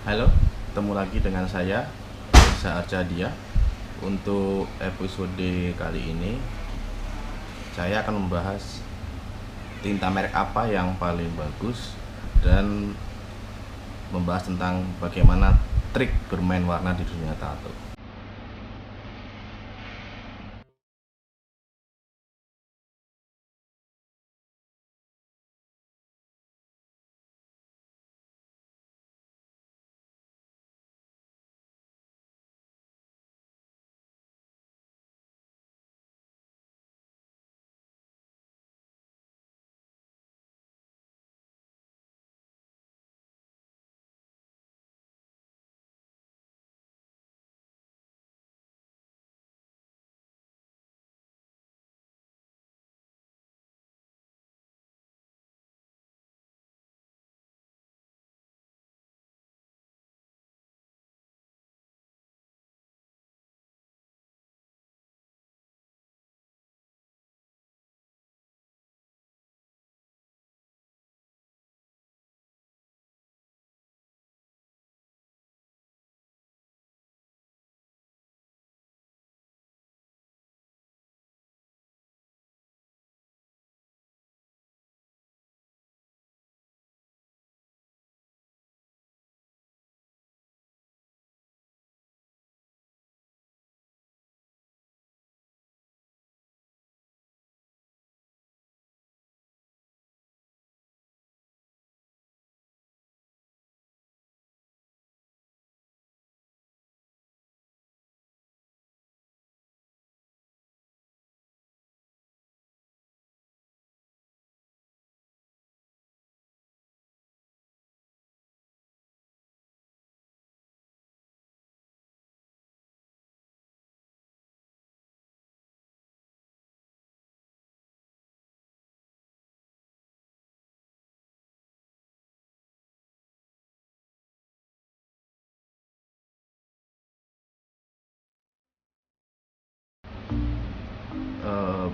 Halo, ketemu lagi dengan saya, Reza Arcadia. Untuk episode kali ini, saya akan membahas tinta merek apa yang paling bagus dan membahas tentang bagaimana trik bermain warna di dunia tato.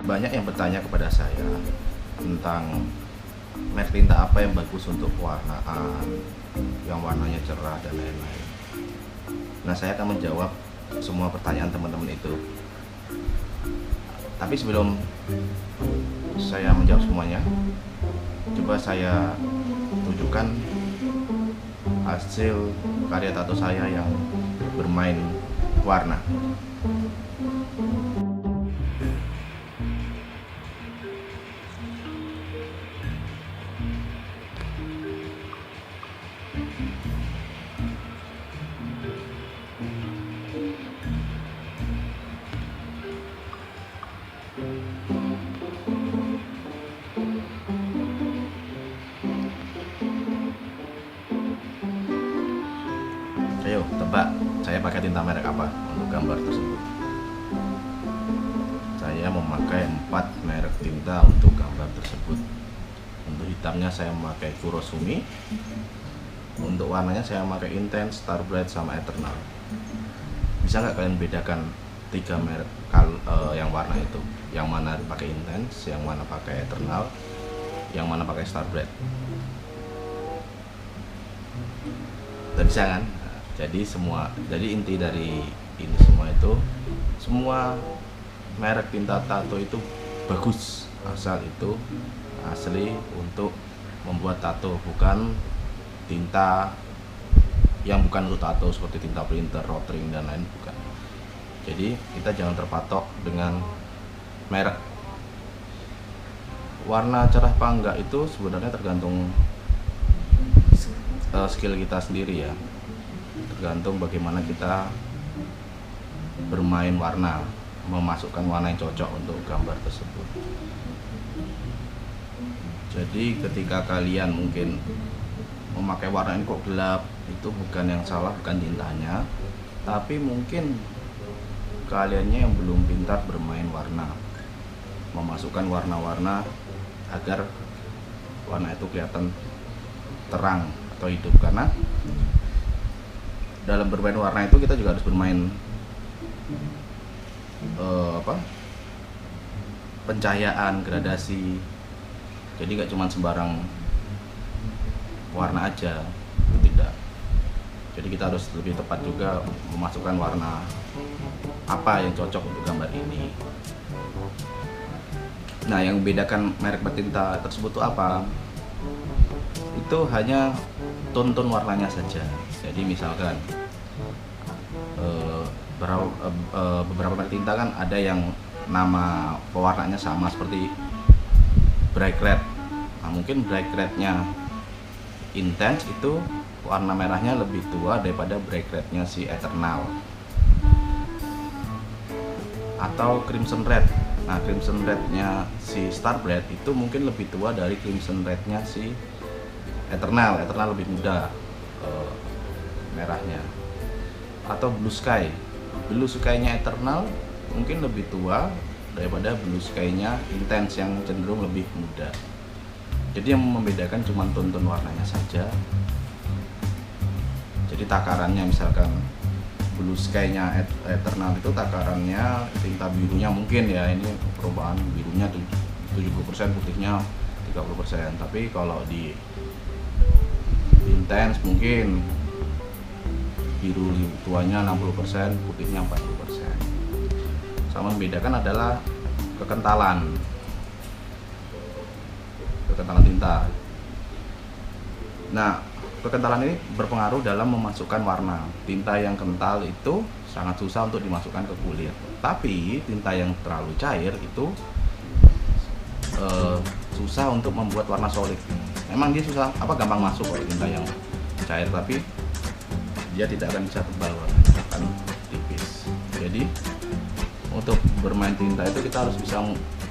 Banyak yang bertanya kepada saya tentang merek tinta apa yang bagus untuk warnaan, yang warnanya cerah dan lain-lain. Nah, saya akan menjawab semua pertanyaan teman-teman itu. Tapi sebelum saya menjawab semuanya, coba saya tunjukkan hasil karya tato saya yang bermain warna. Ayo tebak, saya pakai tinta merek apa untuk gambar tersebut? Saya memakai 4 merek tinta untuk gambar tersebut. Untuk hitamnya saya memakai Kurosumi. Untuk warnanya saya memakai Intense, Starbright, sama Eternal. Bisa nggak kalian bedakan 3 merek yang warna itu? Yang mana pakai Intense, yang mana pakai Eternal, yang mana pakai Starbright? Tidak bisa kan? Jadi inti dari ini semua itu, semua merek tinta tato itu bagus, asal itu asli untuk membuat tato, bukan tinta yang bukan untuk tato seperti tinta printer, rotring dan lain, bukan. Jadi kita jangan terpatok dengan merek. Warna cerah apa enggak itu sebenarnya tergantung skill kita sendiri ya, tergantung bagaimana kita bermain warna, memasukkan warna yang cocok untuk gambar tersebut. Jadi ketika kalian mungkin memakai warna ini kok gelap, itu bukan yang salah, bukan tintanya, tapi mungkin kaliannya yang belum pintar bermain warna, memasukkan warna-warna agar warna itu kelihatan terang atau hidup. Karena dalam bermain warna itu kita juga harus bermain pencahayaan, gradasi. Jadi nggak cuma sembarang warna aja, itu tidak. Jadi kita harus lebih tepat juga memasukkan warna apa yang cocok untuk gambar ini. Nah, yang membedakan merek bertinta tersebut itu apa? Itu hanya tone warnanya saja. Jadi misalkan beberapa merek tinta kan ada yang nama pewarnanya sama seperti bright red. Nah, mungkin bright rednya intense itu warna merahnya lebih tua daripada bright rednya si Eternal. Atau crimson red. Nah, crimson rednya si Starbright itu mungkin lebih tua dari crimson rednya si Eternal. Eternal lebih muda merahnya. Atau blue sky. Blue sky-nya Eternal mungkin lebih tua daripada blue sky-nya intense yang cenderung lebih muda. Jadi yang membedakan cuma tone warnanya saja. Jadi takarannya misalkan blue sky-nya Eternal itu takarannya tinta birunya mungkin ya, ini perubahan birunya 70%, putihnya 30%. Tapi kalau di intense mungkin biru tuanya 60%, putihnya 40%. Sama membedakan adalah kekentalan tinta. Nah, kekentalan ini berpengaruh dalam memasukkan warna. Tinta yang kental itu sangat susah untuk dimasukkan ke kulit. Tapi tinta yang terlalu cair itu susah untuk membuat warna solid. Memang dia susah, gampang masuk kalau tinta yang cair, tapi dia tidak akan bisa tebal, akan tipis. Jadi untuk bermain tinta itu kita harus bisa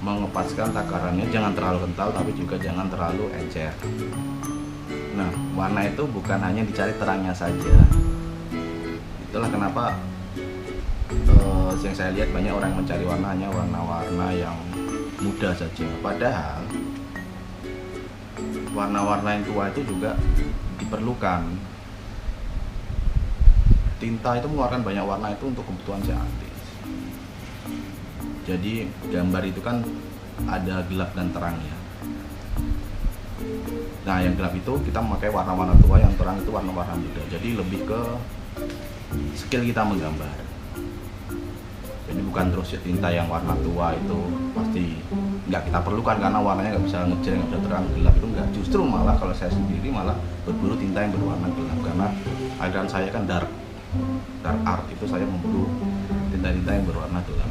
mengepaskan takarannya, jangan terlalu kental tapi juga jangan terlalu encer. Nah, warna itu bukan hanya dicari terangnya saja. Itulah kenapa yang saya lihat banyak orang mencari warna hanya warna-warna yang muda saja. Padahal warna-warna yang tua itu juga diperlukan. Tinta itu mengeluarkan banyak warna itu untuk kebutuhan si artis. Jadi gambar itu kan ada gelap dan terangnya. Nah, yang gelap itu kita memakai warna-warna tua, yang terang itu warna-warna muda. Jadi lebih ke skill kita menggambar. Jadi bukan terus tinta yang warna tua itu pasti nggak kita perlukan karena warnanya nggak bisa ngejreng, nggak bisa terang gelap, itu nggak. Justru malah kalau saya sendiri malah berburu tinta yang berwarna gelap karena aliran saya kan dark art, itu saya memburu tinta-tinta yang berwarna gelap.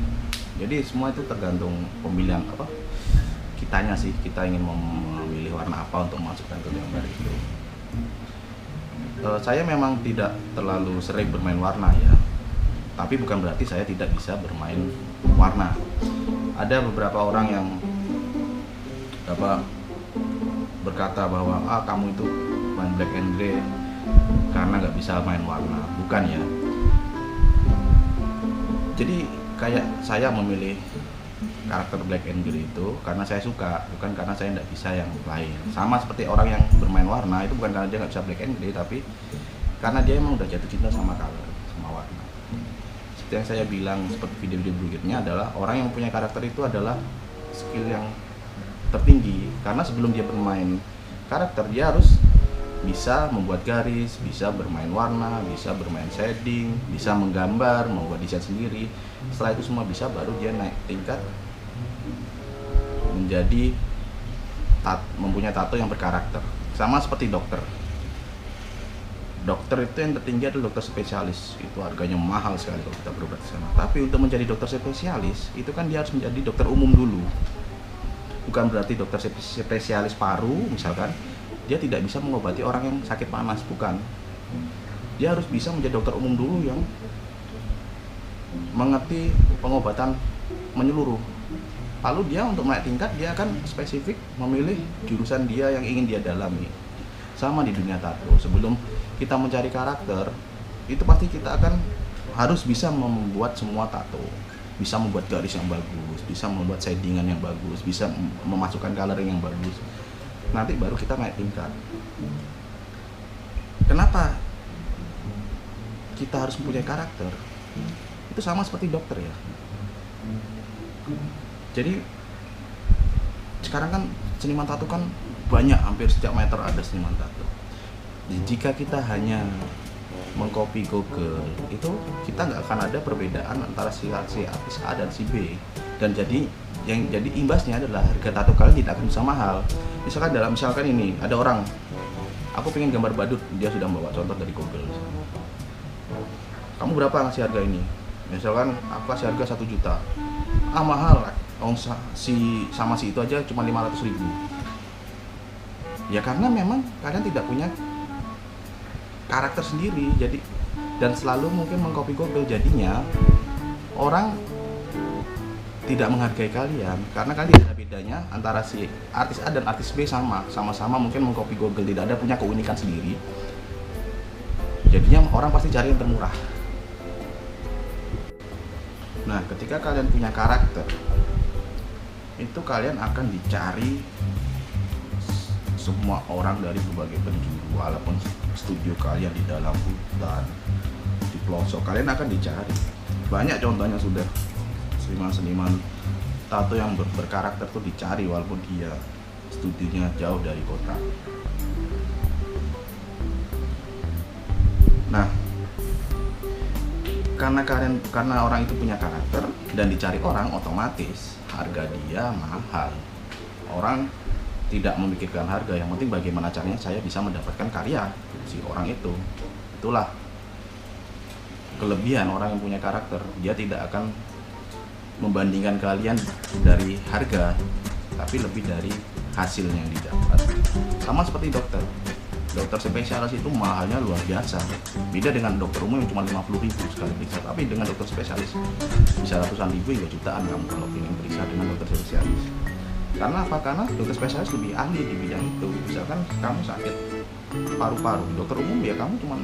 Jadi semua itu tergantung pemilihan kitanya sih, kita ingin memilih warna apa untuk memasukkan ke gambar itu. Saya memang tidak terlalu sering bermain warna ya, tapi bukan berarti saya tidak bisa bermain warna. Ada beberapa orang yang berkata bahwa kamu itu main black and gray karena nggak bisa main warna. Bukan ya. Jadi kayak saya memilih karakter black and gray itu karena saya suka, bukan karena saya tidak bisa yang lain. Sama seperti orang yang bermain warna itu bukan karena dia nggak bisa black and gray, tapi karena dia emang udah jatuh cinta sama color, sama warna. Seperti yang saya bilang seperti video-video berikutnya adalah orang yang punya karakter itu adalah skill yang tertinggi, karena sebelum dia bermain karakter dia harus bisa membuat garis, bisa bermain warna, bisa bermain shading, bisa menggambar, membuat desain sendiri. Setelah itu semua bisa, baru dia naik tingkat menjadi mempunyai tato yang berkarakter. Sama seperti dokter. Dokter itu yang tertinggi adalah dokter spesialis. Itu harganya mahal sekali kalau kita berobat di sana. Tapi untuk menjadi dokter spesialis, itu kan dia harus menjadi dokter umum dulu. Bukan berarti dokter spesialis paru misalkan dia tidak bisa mengobati orang yang sakit panas, bukan. Dia harus bisa menjadi dokter umum dulu yang mengerti pengobatan menyeluruh. Lalu dia untuk naik tingkat dia akan spesifik memilih jurusan dia yang ingin dia dalami. Sama di dunia tato, sebelum kita mencari karakter itu pasti kita akan harus bisa membuat semua tato, bisa membuat garis yang bagus, bisa membuat shadingan yang bagus, bisa memasukkan coloring yang bagus. Nanti baru kita naik tingkat. Kenapa kita harus mempunyai karakter? Itu sama seperti dokter ya. Jadi sekarang kan seniman tato kan banyak, hampir setiap meter ada seniman tato. Jika kita hanya mengcopy Google itu kita nggak akan ada perbedaan antara si artis A dan si B, dan jadi imbasnya adalah harga tato kalian tidak akan bisa mahal. Misalkan ini ada orang, aku pengen gambar badut, dia sudah membawa contoh dari Google. Kamu berapa ngasih harga ini? Misalkan aku kasih harga 1 juta. Mahal, sama si itu aja cuma 500.000. Ya karena memang kalian tidak punya karakter sendiri, jadi dan selalu mungkin mengcopy Google, jadinya orang tidak menghargai kalian karena kalian tidak ada bedanya antara si artis A dan artis B, sama-sama mungkin mengcopy Google, tidak ada punya keunikan sendiri. Jadinya orang pasti cari yang termurah. Nah, ketika kalian punya karakter, itu kalian akan dicari semua orang dari berbagai penjuru, walaupun studio kalian di dalam hutan, di pelosok, kalian akan dicari. Banyak contohnya sudah seniman-seniman tato yang berkarakter tuh dicari walaupun dia studionya jauh dari kota. Nah, karena orang itu punya karakter dan dicari orang, otomatis harga dia mahal. Orang tidak memikirkan harga, yang penting bagaimana caranya saya bisa mendapatkan karya si orang itu. Itulah kelebihan orang yang punya karakter, dia tidak akan membandingkan kalian dari harga, tapi lebih dari hasilnya yang didapat. Sama seperti dokter spesialis itu mahalnya luar biasa, beda dengan dokter umum yang cuma 50.000 sekali periksa, tapi dengan dokter spesialis bisa ratusan ribu hingga jutaan kamu kalau ingin periksa dengan dokter spesialis. Karena apa? Karena dokter spesialis lebih ahli di bidang itu. Misalkan kamu sakit paru-paru, dokter umum ya kamu cuma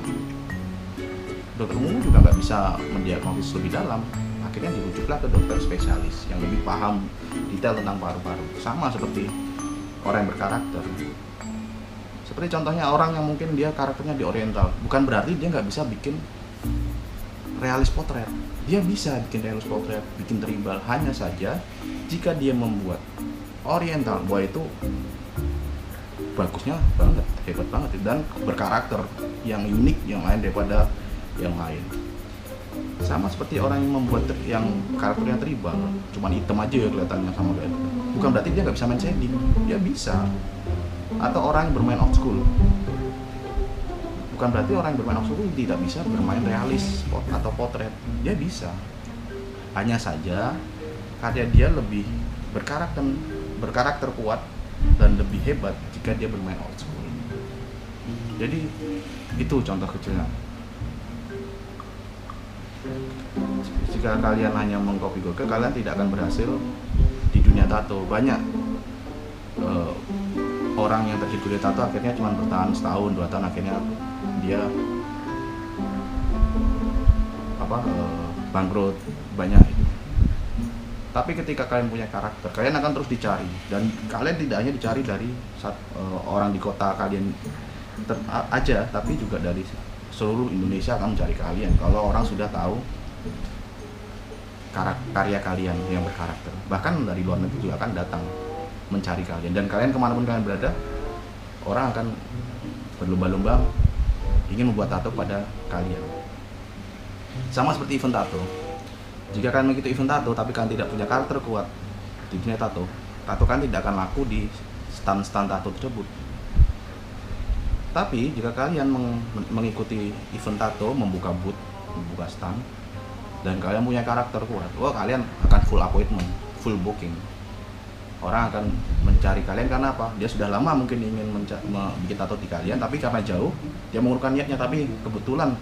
dokter umum juga nggak bisa mendiagnosis lebih dalam, akhirnya dirujuklah ke dokter spesialis yang lebih paham detail tentang paru-paru. Sama seperti orang yang berkarakter. Seperti contohnya orang yang mungkin dia karakternya di oriental, bukan berarti dia nggak bisa bikin realis potret. Dia bisa bikin realis potret, bikin tribal, hanya saja jika dia membuat oriental, bahwa itu bagusnya banget, hebat banget, dan berkarakter yang unik, yang lain daripada yang lain. Sama seperti orang yang membuat yang karakternya tribal, cuman hitam aja ya kelihatannya sama kayak, bukan berarti dia nggak bisa main shading, dia bisa. Atau orang yang bermain old school, bukan berarti orang yang bermain old school tidak bisa bermain realis atau potret, dia bisa. Hanya saja karya dia lebih berkarakter kuat dan lebih hebat jika dia bermain old school. Jadi itu contoh kecilnya. Jika kalian hanya mengcopy Google, kalian tidak akan berhasil di dunia tato. Banyak orang yang terjun di tato akhirnya cuma bertahan setahun, 2 tahun, akhirnya dia bangkrut, banyak itu. Tapi ketika kalian punya karakter, kalian akan terus dicari, dan kalian tidak hanya dicari dari orang di kota kalian aja, tapi juga dari seluruh Indonesia akan mencari kalian kalau orang sudah tahu karya kalian yang berkarakter. Bahkan dari luar negeri juga akan datang mencari kalian, dan kalian kemanapun kalian berada, orang akan berlomba-lomba ingin membuat tato pada kalian. Sama seperti event tato, jika kalian mengikuti event tato tapi kalian tidak punya karakter kuat di dunia tato kalian tidak akan laku di stand-stand tato tersebut. Tapi jika kalian mengikuti event tato, membuka booth, membuka stand, dan kalian punya karakter kuat, kalian akan full appointment, full booking. Orang akan mencari kalian karena apa? Dia sudah lama mungkin ingin bikin tato di kalian, tapi karena jauh, dia mengurungkan niatnya. Tapi kebetulan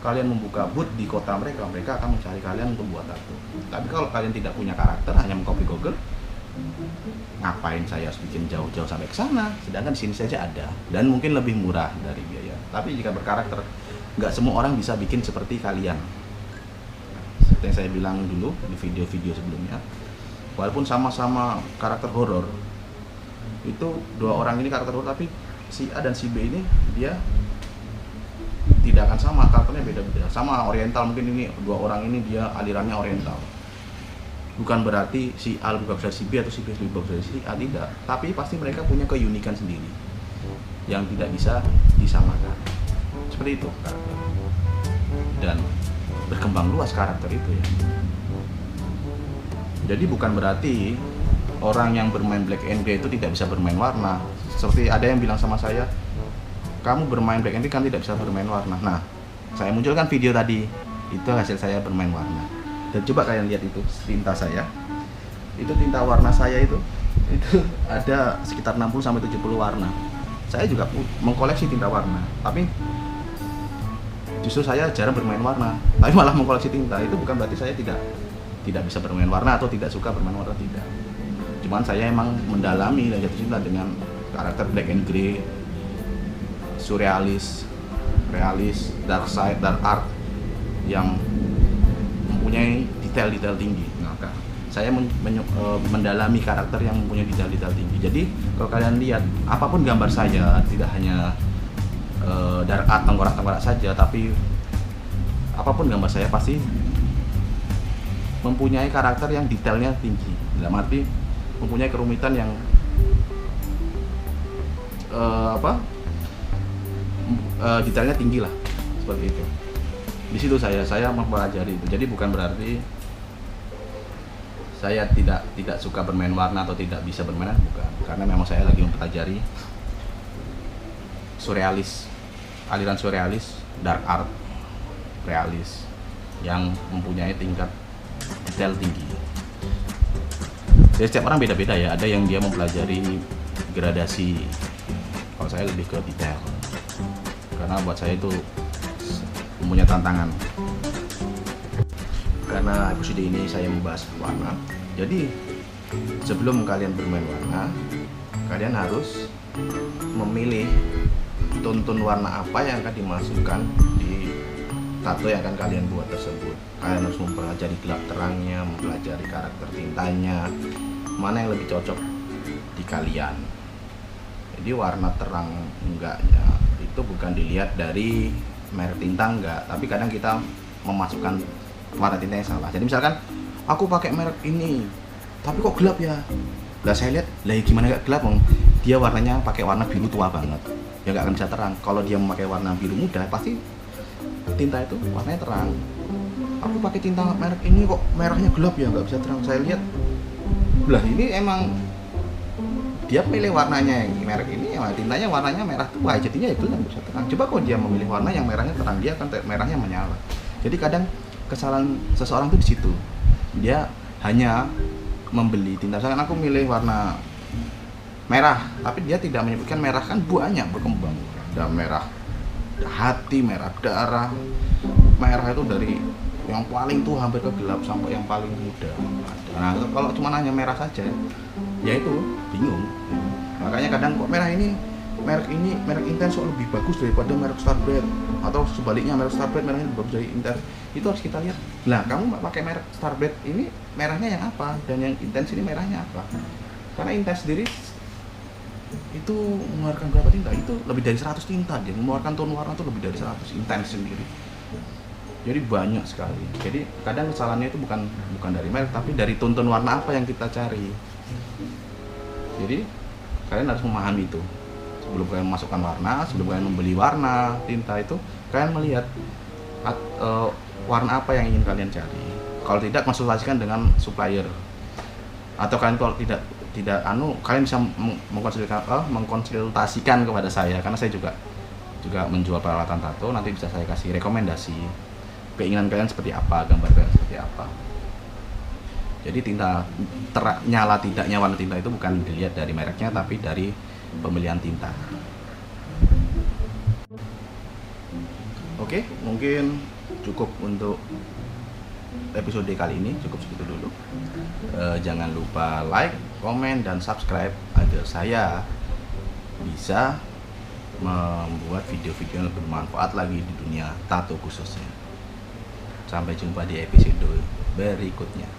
kalian membuka booth di kota mereka akan mencari kalian untuk buat tato. Tapi kalau kalian tidak punya karakter, hanya mengcopy Google, ngapain saya harus bikin jauh-jauh sampai ke sana? Sedangkan di sini saja ada, dan mungkin lebih murah dari biaya. Tapi jika berkarakter, nggak semua orang bisa bikin seperti kalian. Seperti yang saya bilang dulu di video-video sebelumnya. Walaupun sama-sama karakter horor, itu 2 orang ini karakter horor, tapi si A dan si B ini dia tidak akan sama, karakternya beda-beda. Sama oriental, mungkin ini 2 orang ini dia alirannya oriental. Bukan berarti si A lebih bagus dari si B atau si B lebih bagus dari si A, tidak. Tapi pasti mereka punya keunikan sendiri yang tidak bisa disamakan. Seperti itu karakter. dan berkembang luas karakter itu ya. Jadi bukan berarti orang yang bermain Black and Grey itu tidak bisa bermain warna. Seperti ada yang bilang sama saya, kamu bermain Black and Grey kan tidak bisa bermain warna. Nah, saya munculkan video tadi, itu hasil saya bermain warna. Dan coba kalian lihat itu tinta saya. Itu tinta warna saya itu ada sekitar 60-70 warna. Saya juga mengkoleksi tinta warna, tapi justru saya jarang bermain warna, tapi malah mengkoleksi tinta. Itu bukan berarti saya tidak bisa bermain warna atau tidak suka bermain warna, tidak. Cuman saya emang mendalami dan jatuh cinta dengan karakter Black and Grey, surrealis, realis, dark side, dark art yang mempunyai detail-detail tinggi. Maka saya mendalami karakter yang mempunyai detail-detail tinggi. Jadi kalau kalian lihat apapun gambar saya, tidak hanya dark art tengkorak-tengkorak saja, tapi apapun gambar saya pasti mempunyai karakter yang detailnya tinggi. Dalam arti mempunyai kerumitan yang detailnya tinggi lah, seperti itu. Di situ saya mempelajari itu. Jadi bukan berarti saya tidak suka bermain warna atau tidak bisa bermain, bukan. Karena memang saya lagi mempelajari surrealis, aliran surrealis, dark art, realis yang mempunyai tingkat detail tinggi. Jadi setiap orang beda-beda ya. Ada yang dia mempelajari gradasi. Kalau saya lebih ke detail. Karena buat saya itu mempunyai tantangan. Karena episode ini saya membahas warna, jadi sebelum kalian bermain warna, kalian harus memilih tuntun warna apa yang akan dimasukkan di tato yang akan kalian buat tersebut. Kalian harus mempelajari gelap terangnya, mempelajari karakter tintanya, mana yang lebih cocok di kalian. Jadi warna terang enggaknya itu bukan dilihat dari merek tinta enggak, tapi kadang kita memasukkan warna tinta yang salah. Jadi misalkan aku pakai merek ini tapi kok gelap ya, lah saya lihat lah gimana gak gelap, dia warnanya pakai warna biru tua banget ya gak akan bisa terang. Kalau dia memakai warna biru muda pasti tinta itu warnanya terang. Aku pakai tinta merek ini kok merahnya gelap ya, gak bisa terang. Saya lihat lah ini emang dia pilih warnanya yang merek ini, ya tintanya warnanya merah tua, jadinya ya gelap, bisa terang. Coba kalau dia memilih warna yang merahnya terang, dia akan merahnya menyala. Jadi kadang kesalahan seseorang tuh di situ, dia hanya membeli tinta. Misalkan aku milih warna merah, tapi dia tidak menyebutkan merah, kan banyak berkembang. Ada merah hati, merah darah, merah itu dari yang paling tua hampir ke gelap sampai yang paling muda. Nah kalau cuma hanya merah saja, ya itu bingung. Makanya kadang kok merah ini merek intens kok lebih bagus daripada merek Starbread, atau sebaliknya merek Starbread merahnya lebih bagus dari intens. Itu harus kita lihat. Lah kamu pakai merek Starbread ini merahnya yang apa, dan yang intens ini merahnya apa? Karena intens sendiri itu mengeluarkan berapa tinta? Itu lebih dari 100 tinta. Dia mengeluarkan tone warna itu lebih dari 100 intens sendiri. Jadi banyak sekali. Jadi kadang kesalahannya itu bukan dari merek, tapi dari tonton warna apa yang kita cari. Jadi kalian harus memahami itu. Sebelum kalian memasukkan warna, sebelum kalian membeli warna tinta itu, kalian melihat warna apa yang ingin kalian cari. Kalau tidak, konsultasikan dengan supplier. Atau kalian kalau tidak kalian bisa mengkonsultasikan kepada saya, karena saya juga menjual peralatan tato. Nanti bisa saya kasih rekomendasi keinginan kalian seperti apa, gambar kalian seperti apa. Jadi tinta nyala tidaknya warna tinta itu bukan dilihat dari mereknya, tapi dari pemilihan tinta. Oke, mungkin cukup untuk episode kali ini, cukup segitu dulu. Jangan lupa like, komen, dan subscribe agar saya bisa membuat video-video yang lebih bermanfaat lagi di dunia tato khususnya. Sampai jumpa di episode berikutnya.